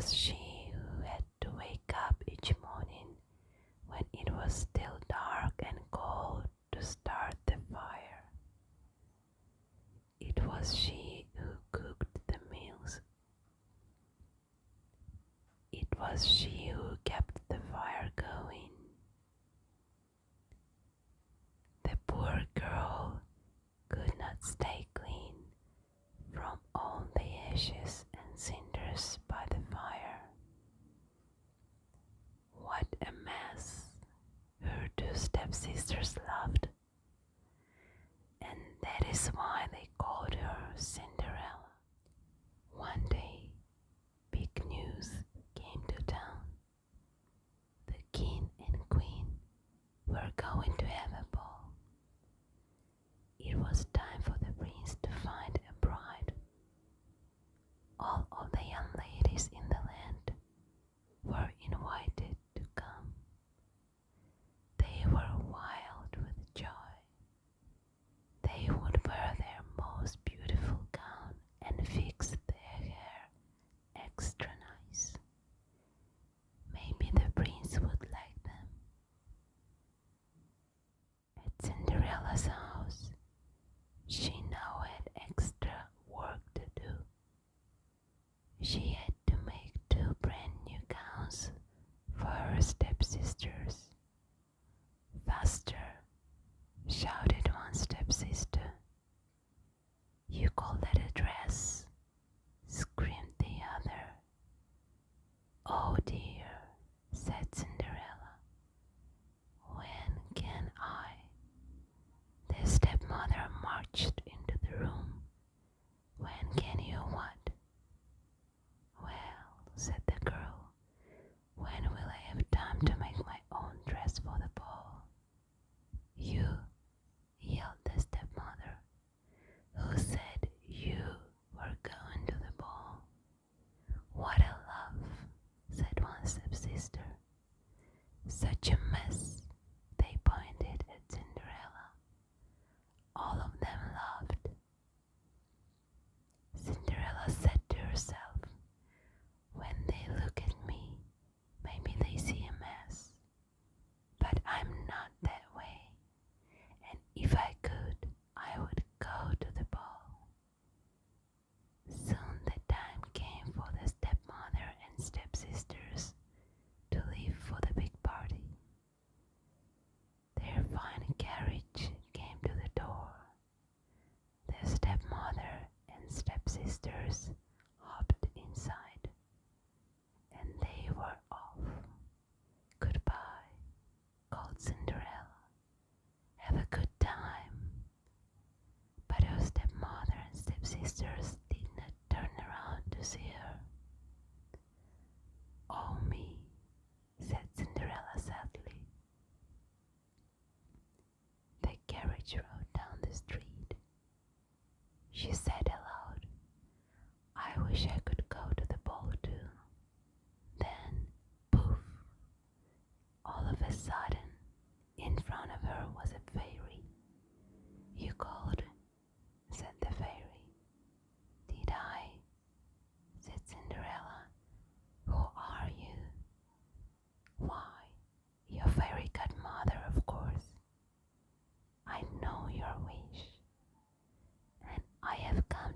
was she who had to wake up each morning when it was still dark and cold to start the fire. It was she who cooked the meals. It was she who kept the fire going. The poor girl could not stay clean from all the ashes and cinders by the fire. What a mess her two stepsisters loved, and that is why they called her Cinderella. One day, big news came to town. The king and queen were going to have a ball. It was time for the prince to find a bride. All of the young ladies in the land were invited to come. They were wild with joy. They would wear their most beautiful gown and fix their hair extra nice. Maybe the prince would like them. At Cinderella's house, she now had extra work to do. She had to make two brand new gowns for her stepsisters. Faster, shouted one stepsister. You call that a dress? Screamed the other. Oh dear, said Cinderella. When can I? The stepmother marched into the room. When can you what? Well, said the girl, when will I have time to make my own dress for the ball? You, yelled the stepmother. Who said you were going to the ball? What a love, said one stepsister. Such a mess, they pointed at Cinderella. All of them laughed. Cinderella said to herself, when they look at me, maybe they see a mess. But I'm not that way, and if I could, I would go to the ball. Soon the time came for the stepmother and stepsisters to leave for the big party. Their fine carriage came to the door. The stepmother and stepsisters hopped inside, and they were off. Goodbye, called Cinderella. Have a good time. But her stepmother and stepsisters did not turn around to see her. Oh me, said Cinderella sadly. The carriage rode down the street. She said aloud, I wish I could go to the ball too. Then, poof, all of a sudden, in front of her was a fairy. You called, said the fairy. Did I? Said Cinderella. Who are you? Why, your fairy godmother, of course. I know your wish, and I have come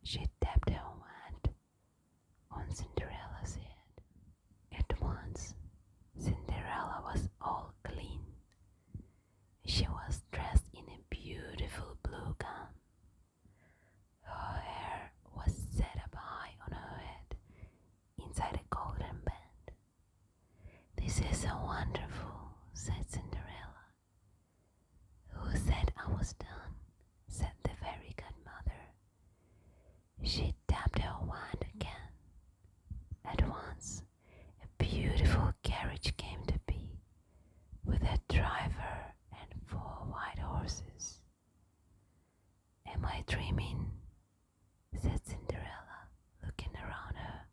She tapped her wand on Cinderella's head. At once, Cinderella was all clean. She was dressed in a beautiful blue gown. Her hair was set up high on her head inside a golden band. "This is so wonderful," said Cinderella. "Who said I was done?" said the fairy godmother. She tapped her wand again. At once, a beautiful carriage came to be, with a driver and 4 white horses. "Am I dreaming?" said Cinderella, looking around her.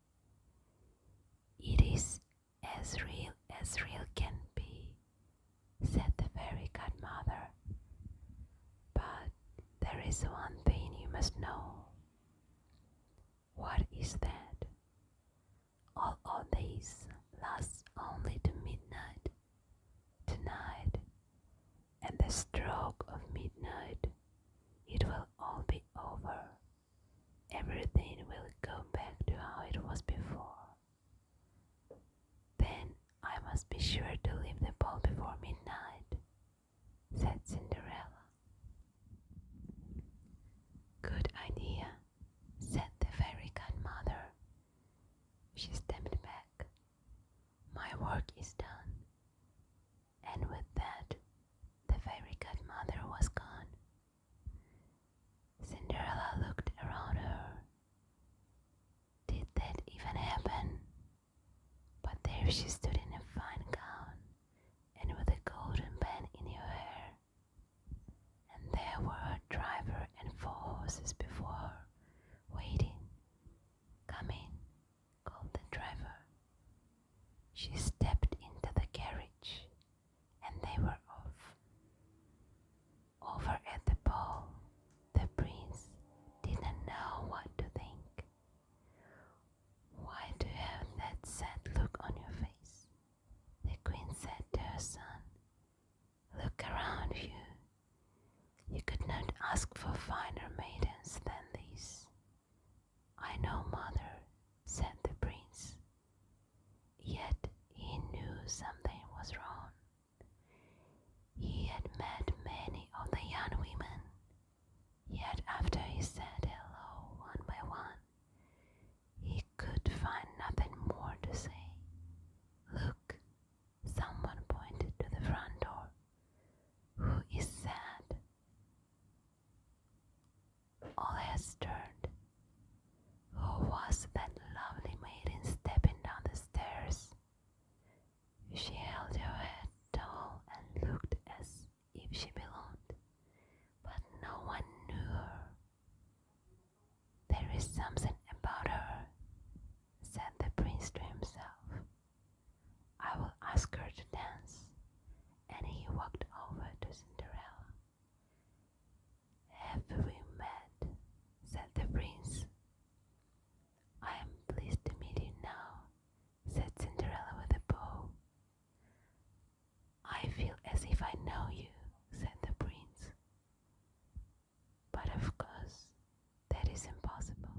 "It is as real can be," said the fairy godmother. "But there is one thing you must know." "What is that?" "All of these lasts only to midnight. Tonight, at the stroke of midnight, it will all be over. Everything will go back to how it was before." "Then I must be sure to leave the ball before midnight," said Cinderella. "Good idea," said the fairy godmother. She stepped back. "My work is done." And with that, the fairy godmother was gone. Cinderella looked around her. Did that even happen? But there she stood in a fine gown and with a golden band in her hair. And there were her driver and 4 horses before her, waiting. "Come in," called the driver. She stepped into the carriage, and they were off. Over at the ball, the prince didn't know what to think. "Why do you have that sad look on your face?" the queen said to her son. "Look around you. You could not ask for finer maidens than these." "I know, mother," said the prince. Yet he knew something was wrong. He had met many of the young women, yet after he said hello one by one, he could find nothing more to say. "Look," someone pointed to the front door. "Who is sad?" All heads turned. Who was that lovely maiden stepping down the stairs? She held her head tall and looked as if she belonged, but no one knew her. "There is something about her," said the prince to himself. "I will ask her to dance." And he walked over to Cinderella. "Have we met?" said the prince. "I am pleased to meet you now," said Cinderella with a bow. "I feel as if I know you," said the prince. "But of course, that is impossible."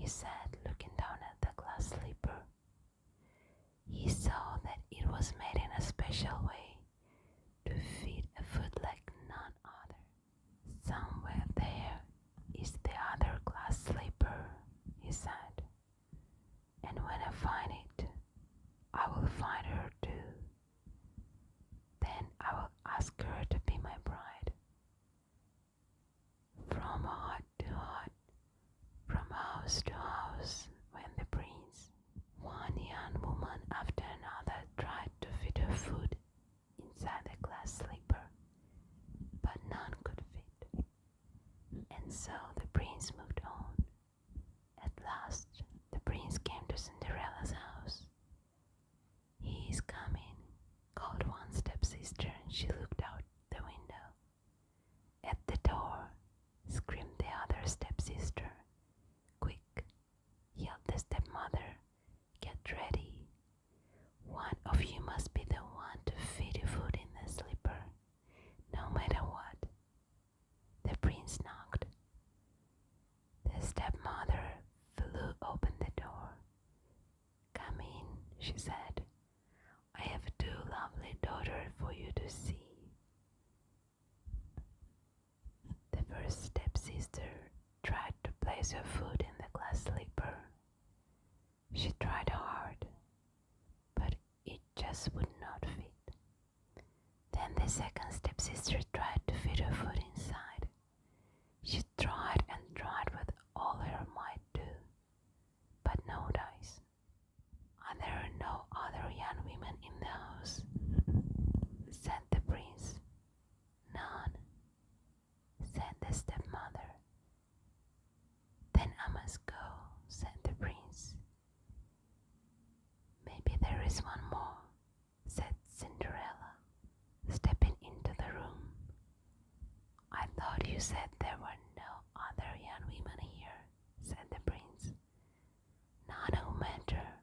said, looking down at the glass slipper. He saw that it was made in a special way to fit a foot like none other. Somewhere there is the other glass slipper, he said, and when I find it, I will find her too. Then I will ask her to be my bride. From hut to hut, from house to house went the prince. One young woman after another tried to fit her foot inside the glass slipper, but none could fit. And so the prince moved on. At last, the prince came to Cinderella's house. "He is coming," called one stepsister, and she looked out the window. At the door, screamed the other stepsister. "Quick," yelled the stepmother, "get ready. One of you must be the one to fit your foot in the slipper, no matter what." The prince knocked. The stepmother flew open the door. "Come in," she said. "I have two lovely daughters for you to see." The first stepsister tried to place her foot in the glass slipper. She tried hard, but it just would not fit. Then the second stepsister tried to fit her foot inside. She tried and tried with all her might too, but no dice. "Are there no other young women in the house?" said the prince. "None," said the stepmother. "Then I must go," said the prince. "Maybe there is one more," said Cinderella, stepping into the room. "I thought you said there were no other young women here," said the prince. "None who matter,"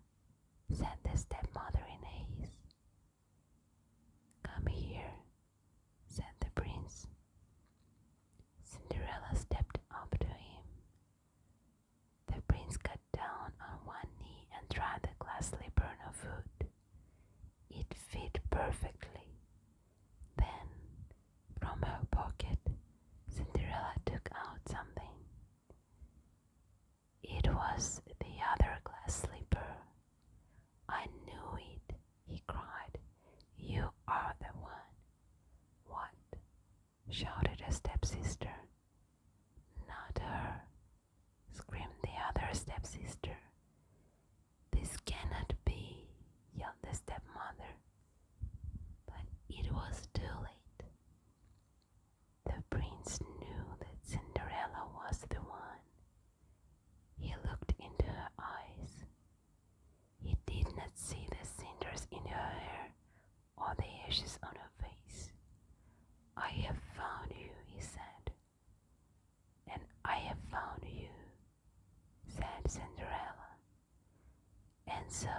said the stepmother in haste. "Come here," said the prince. Cinderella stepped up to him. The prince got down on one knee and tried the glass slipper on her foot. It fit perfectly. Then, from her pocket, Cinderella took out something. It was the other glass slipper. "I knew it," he cried. "You are the one." "What?" shouted a stepsister. "Not her," screamed the other stepsister. "This cannot be," yelled the stepmother. But it was too late. The prince knew that Cinderella was the one. He looked into her eyes. He did not see the cinders in her hair or the ashes on her face. "I have found you," he said. "And I have found you," said Cinderella. And so